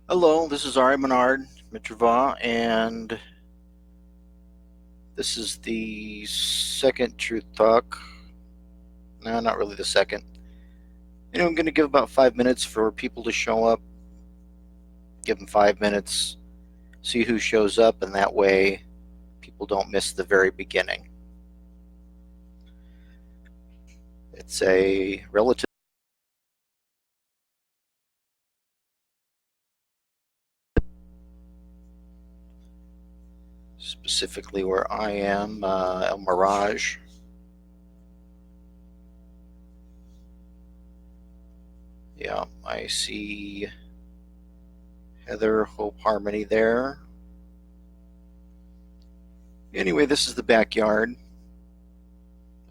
Hello, this is Manard, Mitrava, and this is the second Truth Talk. No, not really the second. I'm going to give about 5 minutes for people to show up. Give them 5 minutes, see who shows up, and that way people don't miss the very beginning. It's a relative. Specifically where I am, El Mirage. Yeah, I see Heather, Hope, Harmony there. Anyway, this is the backyard.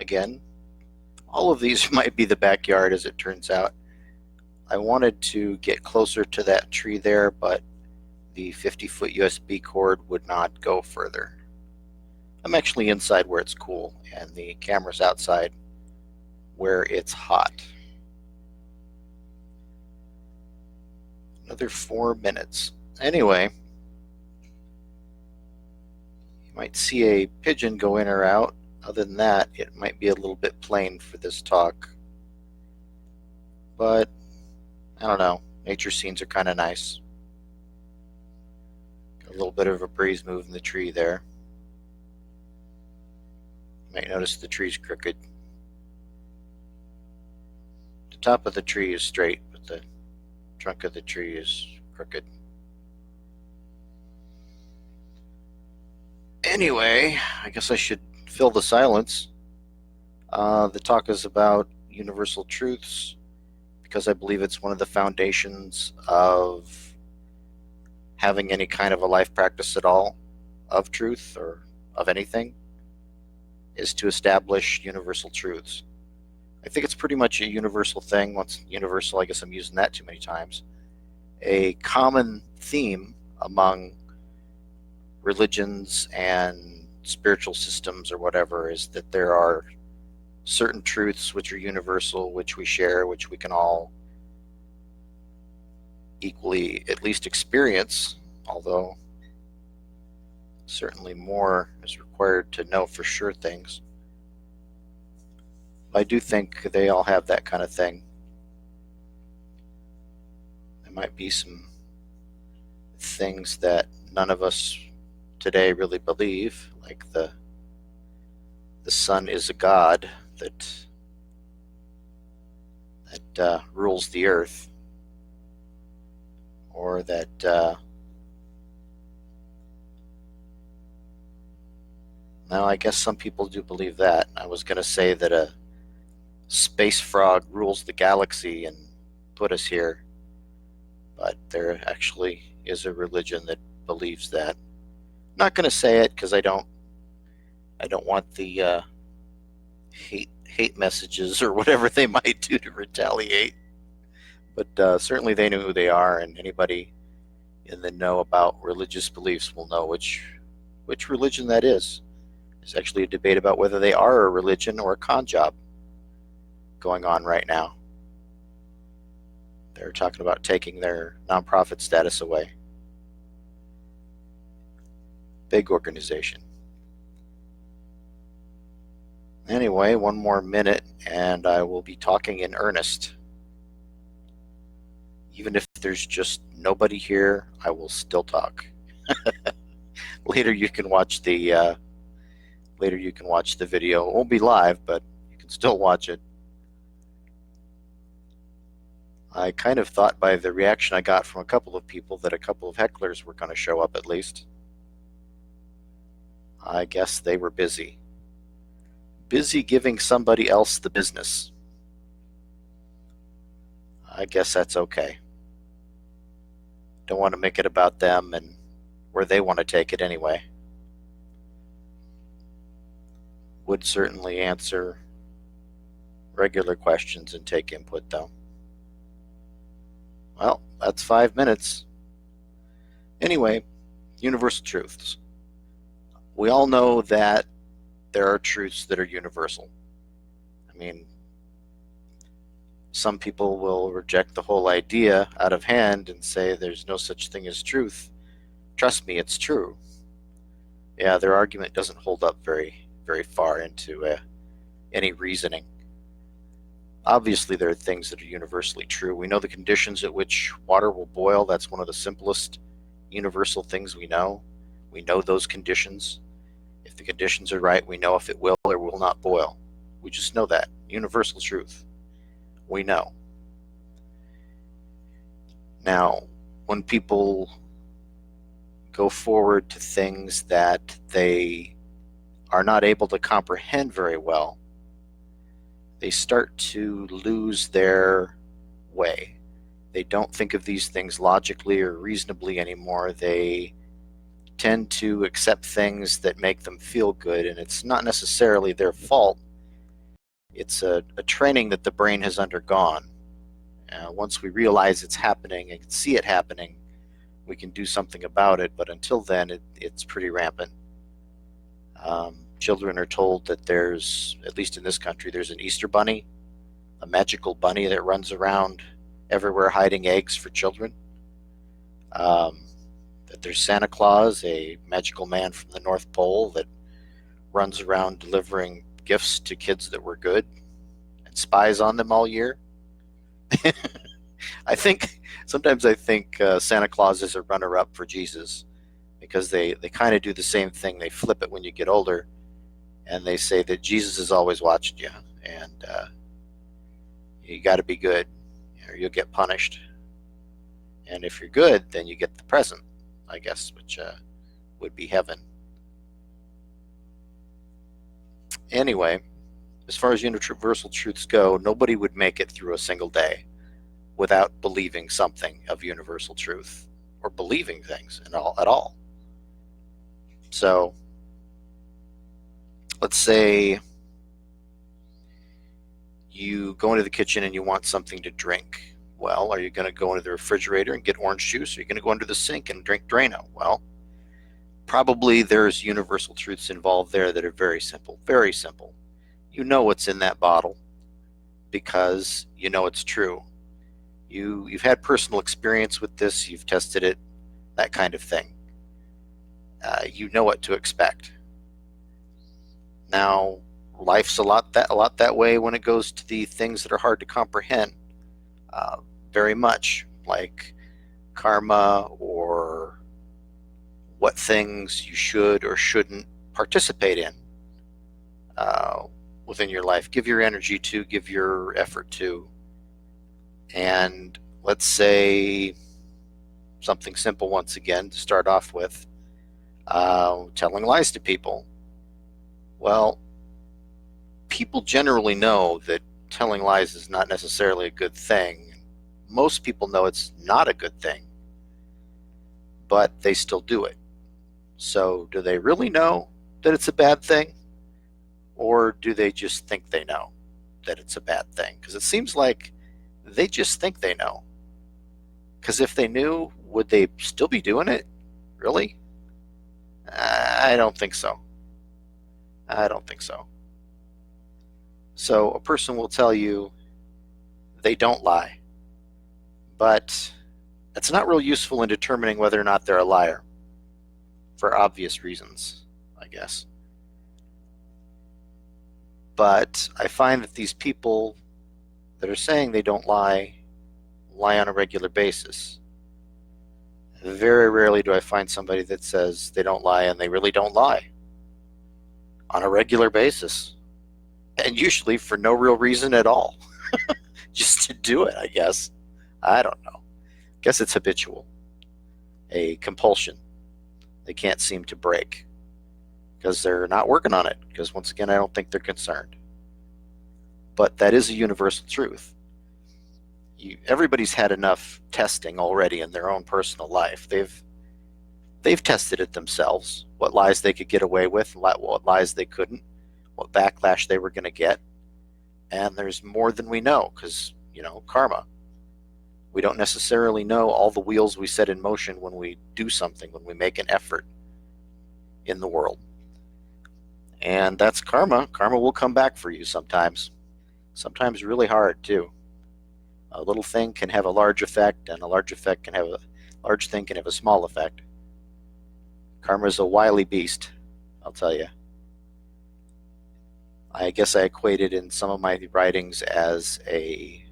Again, all of these might be the backyard as it turns out. I wanted to get closer to that tree there, but the 50-foot USB cord would not go further. I'm actually inside where it's cool, and the camera's outside where it's hot. Another 4 minutes. Anyway, you might see a pigeon go in or out. Other than that, it might be a little bit plain for this talk. But, I don't know, nature scenes are kind of nice. Got a little bit of a breeze moving the tree there. You might notice the tree's crooked. The top of the tree is straight, but the trunk of the tree is crooked. Anyway, I guess I should fill the silence. The talk is about universal truths because I believe it's one of the foundations of having any kind of a life practice at all of truth or of anything is to establish universal truths. I think it's pretty much a universal thing. Once universal, I guess I'm using that too many times. A common theme among religions and spiritual systems or whatever is that there are certain truths which are universal, which we share, which we can all equally at least experience, although certainly more is required to know for sure things. I do think they all have that kind of thing. There might be some things that none of us today really believe, like the sun is a god that rules the earth, or that now I guess some people do believe that. I was going to say that a space frog rules the galaxy and put us here, but there actually is a religion that believes that. I'm not going to say it because I don't want the hate messages or whatever they might do to retaliate. But certainly they know who they are, and anybody in the know about religious beliefs will know which religion that is. There's actually a debate about whether they are a religion or a con job going on right now. They're talking about taking their nonprofit status away. Big organization. Anyway, one more minute and I will be talking in earnest. Even if there's just nobody here, I will still talk. Later you can watch the video. It won't be live, but you can still watch it. I kind of thought by the reaction I got from a couple of people that a couple of hecklers were going to show up at least. I guess they were busy. Busy giving somebody else the business. I guess that's okay. Don't want to make it about them and where they want to take it anyway. Would certainly answer regular questions and take input though. Well, that's 5 minutes. Anyway, universal truths. We all know that there are truths that are universal. I mean, Some people will reject the whole idea out of hand and say there's no such thing as truth. Trust me, it's true. Yeah, their argument doesn't hold up very far into any reasoning. Obviously, there are things that are universally true. We know the conditions at which water will boil. That's one of the simplest universal things we know. We know those conditions. If the conditions are right, we know if it will or will not boil. We just know that. Universal truth. We know. Now, when people go forward to things that they are not able to comprehend very well, they start to lose their way. They don't think of these things logically or reasonably anymore. They tend to accept things that make them feel good, and it's not necessarily their fault. It's a training that the brain has undergone. Once we realize it's happening and can see it happening, we can do something about it, but until then, it's pretty rampant. Children are told that there's, at least in this country, there's an Easter bunny, a magical bunny that runs around everywhere hiding eggs for children. That there's Santa Claus, a magical man from the North Pole that runs around delivering gifts to kids that were good and spies on them all year. Sometimes I think Santa Claus is a runner-up for Jesus, because they kind of do the same thing. They flip it when you get older, and they say that Jesus has always watched you, and you got to be good or you'll get punished. And if you're good, then you get the present, I guess, which would be heaven. Anyway, as far as universal truths go, nobody would make it through a single day without believing something of universal truth, or believing things at all. So let's say you go into the kitchen and you want something to drink. Well, are you going to go into the refrigerator and get orange juice? Or are you going to go under the sink and drink Drano? Well, probably there's universal truths involved there that are very simple, very simple. You know what's in that bottle because you know it's true. You've had personal experience with this, you've tested it, that kind of thing. You know what to expect. Now, life's a lot that way when it goes to the things that are hard to comprehend. Very much like karma, or what things you should or shouldn't participate in within your life. Give your energy to, give your effort to. And let's say something simple once again to start off with, telling lies to people. Well, people generally know that telling lies is not necessarily a good thing. Most people know it's not a good thing, but they still do it. So do they really know that it's a bad thing? Or do they just think they know that it's a bad thing? Because it seems like they just think they know. Because if they knew, would they still be doing it? Really? I don't think so. I don't think so. So a person will tell you they don't lie, but it's not real useful in determining whether or not they're a liar, for obvious reasons, I guess. But I find that these people that are saying they don't lie on a regular basis. Very rarely do I find somebody that says they don't lie and they really don't lie on a regular basis. And usually for no real reason at all. Just to do it, I guess. I don't know. I guess it's habitual. A compulsion they can't seem to break. Because they're not working on it. Because once again, I don't think they're concerned. But that is a universal truth. Everybody's had enough testing already in their own personal life. They've tested it themselves, what lies they could get away with, what lies they couldn't, what backlash they were going to get. And there's more than we know because, karma. We don't necessarily know all the wheels we set in motion when we do something, when we make an effort in the world. And that's karma. Karma will come back for you sometimes. Sometimes really hard too. A little thing can have a large effect, and a large effect can have a large thing can have a small effect. Karma is a wily beast, I'll tell you. I guess I equate it in some of my writings as a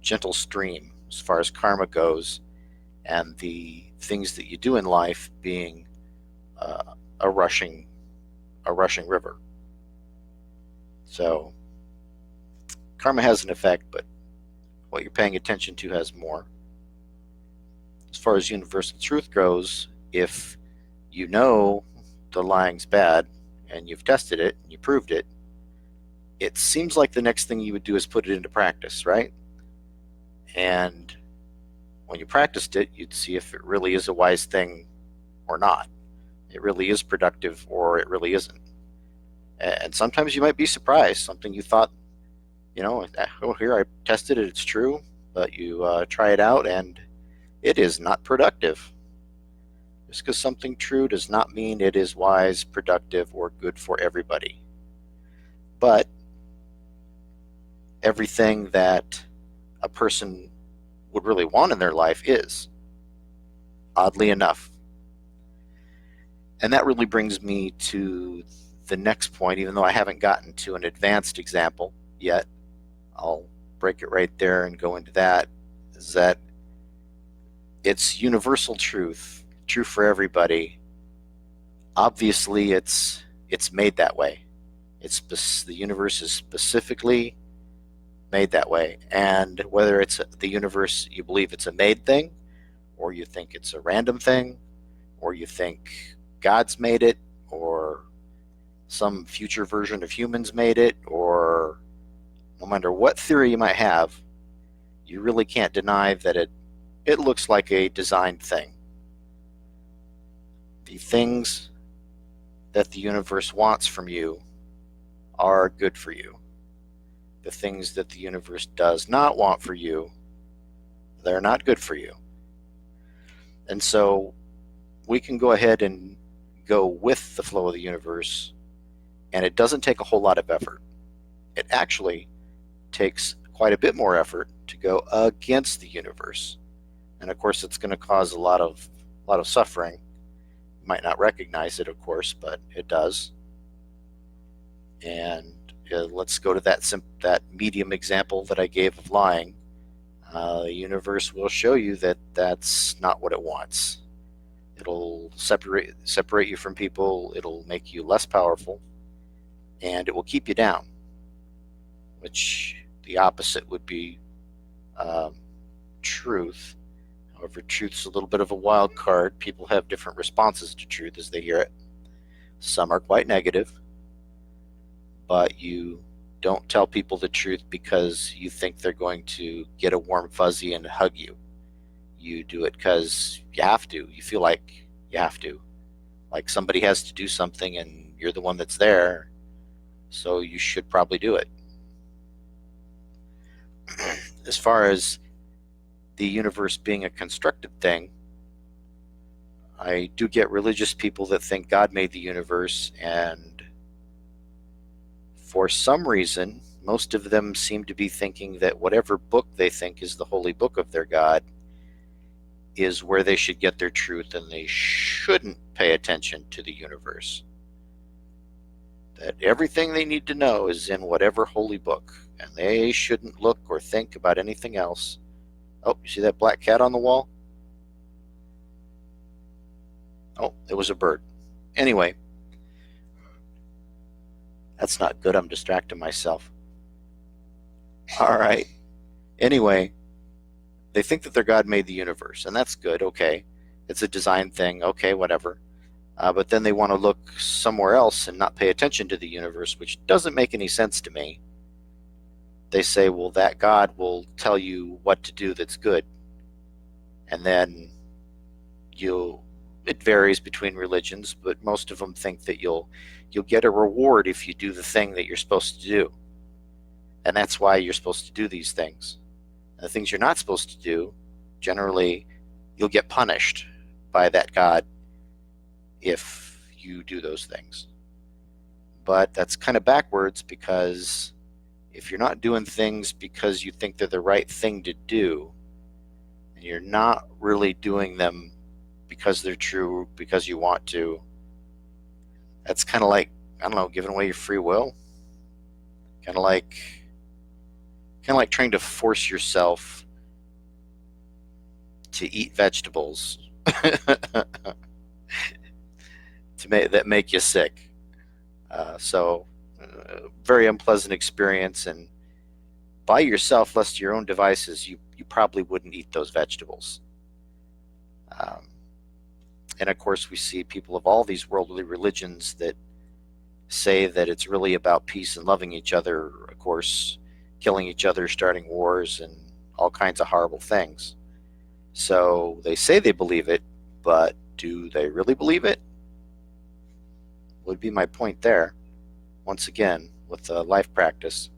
gentle stream as far as karma goes, and the things that you do in life being a rushing river. So karma has an effect, but what you're paying attention to has more. As far as universal truth goes, if you know the lying's bad and you've tested it and you proved it, it seems like the next thing you would do is put it into practice, right? And when you practiced it, you'd see if it really is a wise thing or not. It really is productive or it really isn't. And sometimes you might be surprised. Something you thought, oh, here I tested it, it's true, but you try it out and it is not productive. Just because something true does not mean it is wise, productive, or good for everybody. But everything that a person would really want in their life is, oddly enough. And that really brings me to the next point, even though I haven't gotten to an advanced example yet. I'll break it right there and go into that, is that it's universal truth, true for everybody. Obviously, it's made that way. The universe is specifically made that way. And whether it's the universe, you believe it's a made thing, or you think it's a random thing, or you think God's made it, or some future version of humans made it, or no matter what theory you might have, you really can't deny that it looks like a designed thing. The things that the universe wants from you are good for you. The things that the universe does not want for you, they're not good for you. And so we can go ahead and go with the flow of the universe, and it doesn't take a whole lot of effort. It actually takes quite a bit more effort to go against the universe. And of course, it's going to cause a lot of suffering. You might not recognize it, of course, but it does. And let's go to that medium example that I gave of lying. The universe will show you that that's not what it wants. It'll separate you from people. It'll make you less powerful, and it will keep you down. Which the opposite would be truth. However, truth's a little bit of a wild card. People have different responses to truth as they hear it. Some are quite negative, but you don't tell people the truth because you think they're going to get a warm fuzzy and hug you. You do it because you have to. You feel like you have to. Like somebody has to do something and you're the one that's there, so you should probably do it. As far as the universe being a constructed thing, I do get religious people that think God made the universe, and for some reason, most of them seem to be thinking that whatever book they think is the holy book of their God is where they should get their truth, and they shouldn't pay attention to the universe. That everything they need to know is in whatever holy book, and they shouldn't look or think about anything else. Oh, you see that black cat on the wall? Oh, it was a bird. Anyway, that's not good. I'm distracting myself. All right. Anyway, they think that their God made the universe, and that's good. Okay. It's a design thing. Okay, whatever. But then they want to look somewhere else and not pay attention to the universe, which doesn't make any sense to me. They say, well, that God will tell you what to do that's good. And then it varies between religions, but most of them think that you'll get a reward if you do the thing that you're supposed to do. And that's why you're supposed to do these things. And the things you're not supposed to do, generally, you'll get punished by that God if you do those things. But that's kind of backwards, because if you're not doing things because you think they're the right thing to do, and you're not really doing them because they're true, because you want to, that's kind of like, I don't know, giving away your free will. Kind of like trying to force yourself to eat vegetables that make you sick. Very unpleasant experience. And by yourself, left to your own devices, you probably wouldn't eat those vegetables. Um, and of course, we see people of all these worldly religions that say that it's really about peace and loving each other, of course, killing each other, starting wars, and all kinds of horrible things. So they say they believe it, but do they really believe it? Would be my point there. Once again, with life practice,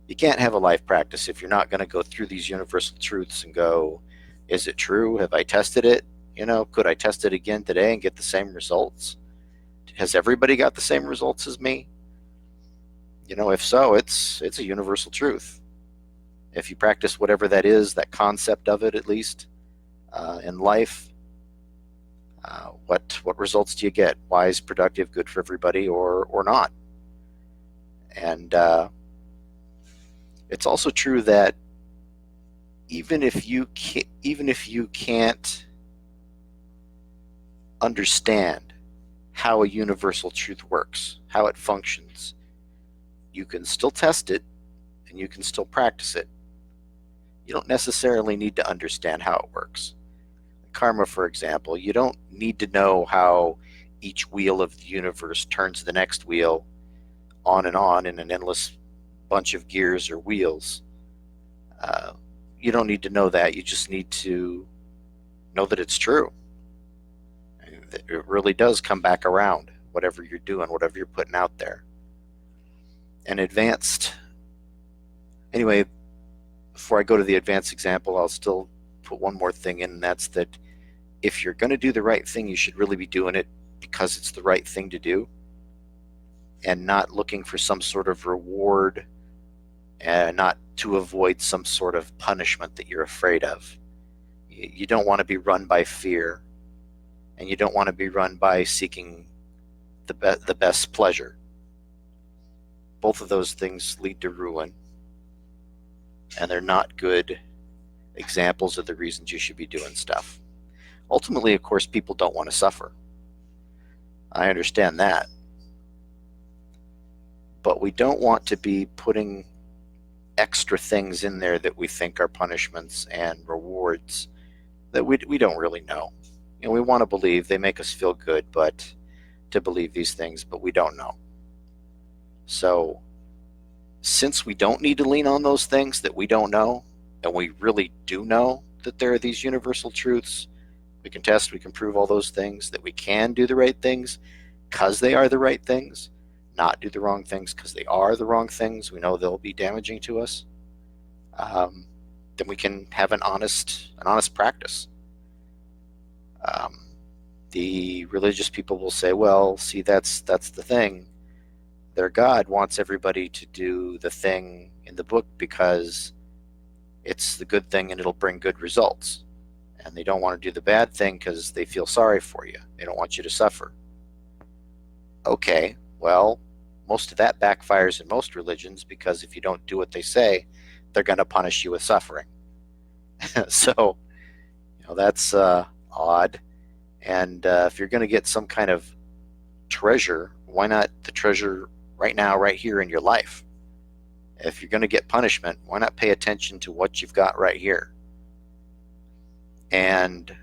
you can't have a life practice if you're not going to go through these universal truths and go, is it true? Have I tested it? Could I test it again today and get the same results? Has everybody got the same results as me? If so, it's a universal truth. If you practice whatever that is, that concept of it at least, in life, what results do you get? Wise, productive, good for everybody, or not? And it's also true that even if you can't understand how a universal truth works, how it functions, you can still test it and you can still practice it. You don't necessarily need to understand how it works. Karma, for example, you don't need to know how each wheel of the universe turns the next wheel on in an endless bunch of gears or wheels. You don't need to know that. You just need to know that it's true. It really does come back around, whatever you're doing, whatever you're putting out there. And anyway, before I go to the advanced example, I'll still put one more thing in, and that's that if you're going to do the right thing, you should really be doing it because it's the right thing to do, and not looking for some sort of reward, and not to avoid some sort of punishment that you're afraid of. You don't want to be run by fear, and you don't want to be run by seeking the best pleasure. Both of those things lead to ruin, and they're not good examples of the reasons you should be doing stuff. Ultimately, of course, people don't want to suffer. I understand that. But we don't want to be putting extra things in there that we think are punishments and rewards that we don't really know. We want to believe they make us feel good, but to believe these things, but we don't know. So since we don't need to lean on those things that we don't know, and we really do know that there are these universal truths, we can test, we can prove all those things, that we can do the right things because they are the right things, not do the wrong things because they are the wrong things. We know they'll be damaging to us. Then we can have an honest practice. The religious people will say, well, see, that's the thing. Their God wants everybody to do the thing in the book because it's the good thing and it'll bring good results. And they don't want to do the bad thing because they feel sorry for you. They don't want you to suffer. Okay, well, most of that backfires in most religions because if you don't do what they say, they're going to punish you with suffering. So, that's odd. And if you're going to get some kind of treasure, why not the treasure right now, right here in your life? If you're going to get punishment, why not pay attention to what you've got right here? And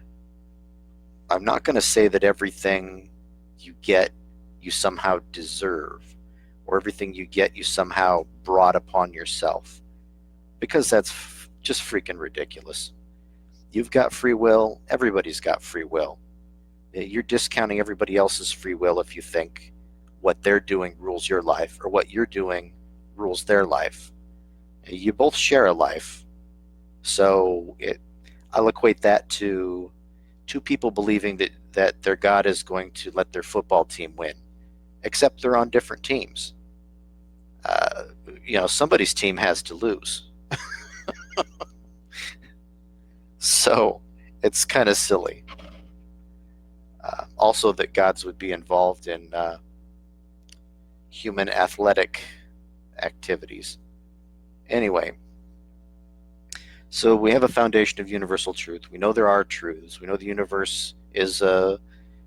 I'm not going to say that everything you get you somehow deserve, or everything you get you somehow brought upon yourself, because that's just freaking ridiculous. You've got free will. Everybody's got free will. You're discounting everybody else's free will if you think what they're doing rules your life or what you're doing rules their life. You both share a life. So I'll equate that to two people believing that their God is going to let their football team win, except they're on different teams. uh, somebody's team has to lose. So it's kind of silly. Also, that gods would be involved in human athletic activities. Anyway, so we have a foundation of universal truth. We know there are truths. We know the universe is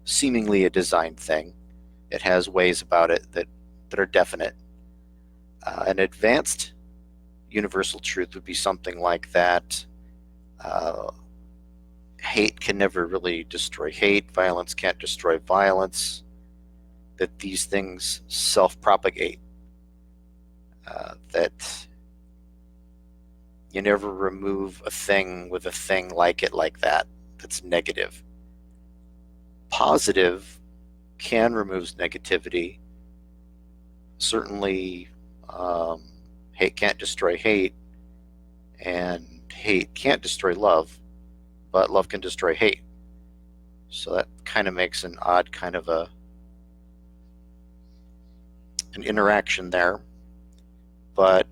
seemingly a designed thing. It has ways about it that are definite. An advanced universal truth would be something like that. Uh, Hate can never really destroy hate. Violence can't destroy violence. That these things self-propagate. That you never remove a thing with a thing like it like that. That's negative. Positive can remove negativity. Certainly, hate can't destroy hate, and hate can't destroy love, but love can destroy hate. So that kind of makes an odd kind of an interaction there. But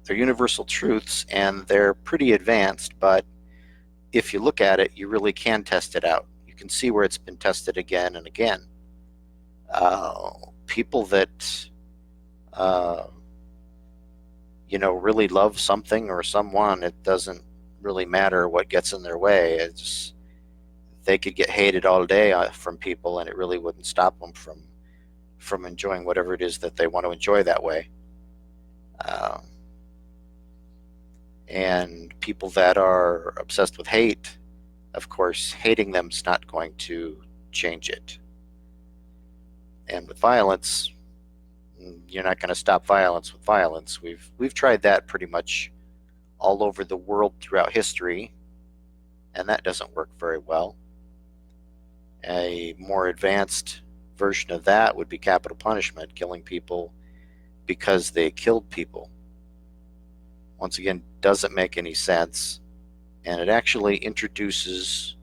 they're universal truths, and they're pretty advanced, but if you look at it, you really can test it out. You can see where it's been tested again and again. People that really love something or someone, it doesn't really matter what gets in their way. It's they could get hated all day from people, and it really wouldn't stop them from enjoying whatever it is that they want to enjoy that way. Um, and people that are obsessed with hate, of course, hating them's not going to change it. And with violence, you're not going to stop violence with violence. We've tried that pretty much all over the world throughout history, and that doesn't work very well. A more advanced version of that would be capital punishment, killing people because they killed people. Once again, doesn't make any sense, and it actually introduces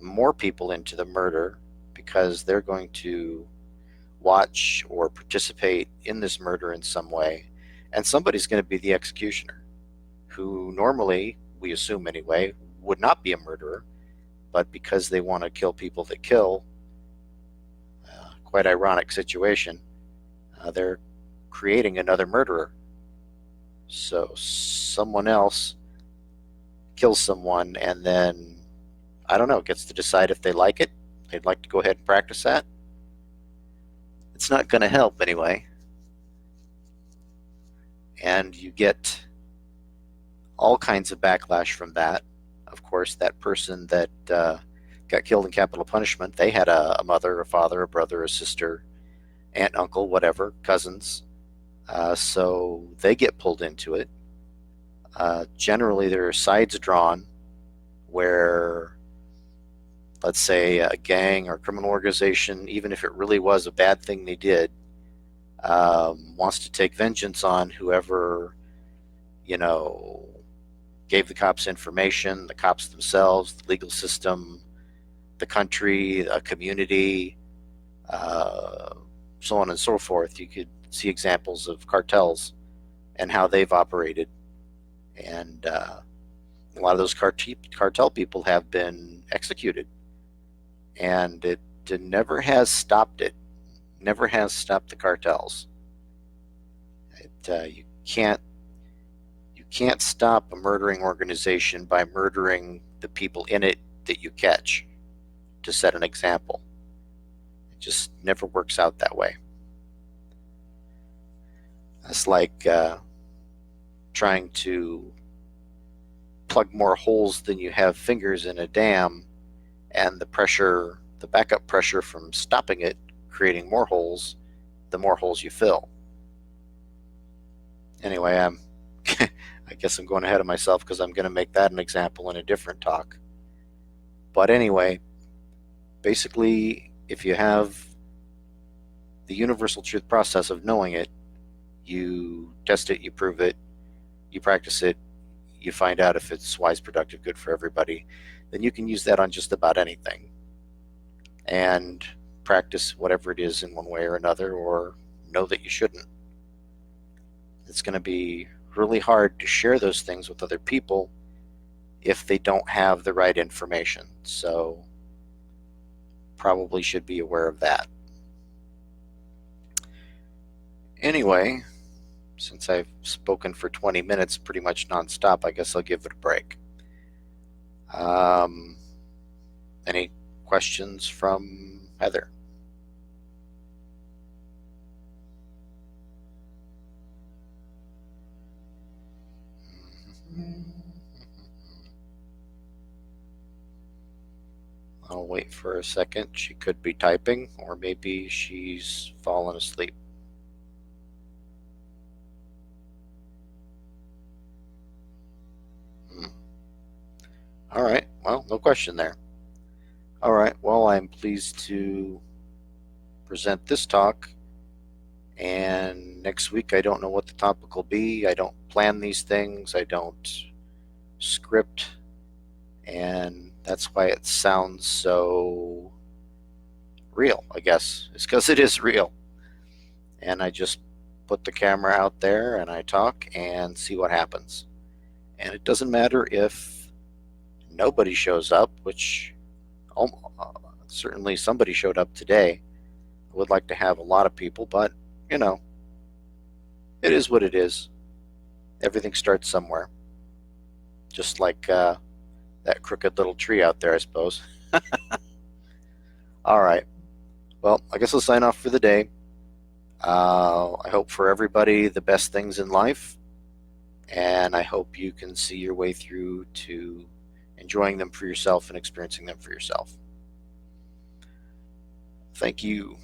more people into the murder because they're going to watch or participate in this murder in some way, and somebody's going to be the executioner, who normally, we assume anyway, would not be a murderer, but because they want to kill people that kill, quite ironic situation, they're creating another murderer. So someone else kills someone and then, I don't know, gets to decide if they like it. They'd like to go ahead and practice that. It's not going to help anyway. And you get all kinds of backlash from that. Of course, that person that got killed in capital punishment, they had a mother, a father, a brother, a sister, aunt, uncle, whatever, cousins. So they get pulled into it. Generally, there are sides drawn where, let's say, a gang or criminal organization, even if it really was a bad thing they did, wants to take vengeance on whoever, gave the cops information, the cops themselves, the legal system, the country, a community, so on and so forth. You could see examples of cartels and how they've operated. And a lot of those cartel people have been executed. And it never has stopped it, never has stopped the cartels. You can't stop a murdering organization by murdering the people in it that you catch to set an example. It just never works out that way. It's like trying to plug more holes than you have fingers in a dam, and the backup pressure from stopping it, creating more holes, the more holes you fill. Anyway, I guess I'm going ahead of myself because I'm going to make that an example in a different talk. But anyway, basically, if you have the universal truth process of knowing it, you test it, you prove it, you practice it, you find out if it's wise, productive, good for everybody, then you can use that on just about anything and practice whatever it is in one way or another, or know that you shouldn't. It's going to be really hard to share those things with other people if they don't have the right information. So probably should be aware of that. Anyway, since I've spoken for 20 minutes pretty much nonstop, I guess I'll give it a break. Um, any questions from Heather? I'll wait for a second. She could be typing, or maybe she's fallen asleep. All right. Well, no question there. All right. Well, I'm pleased to present this talk. And next week, I don't know what the topic will be. I don't plan these things, I don't script. And that's why it sounds so real, I guess. It's because it is real. And I just put the camera out there and I talk and see what happens. And it doesn't matter if nobody shows up, which certainly somebody showed up today. I would like to have a lot of people, but you know, it is what it is. Everything starts somewhere. Just like that crooked little tree out there, I suppose. All right. Well, I guess I'll sign off for the day. I hope for everybody the best things in life, and I hope you can see your way through to enjoying them for yourself and experiencing them for yourself. Thank you.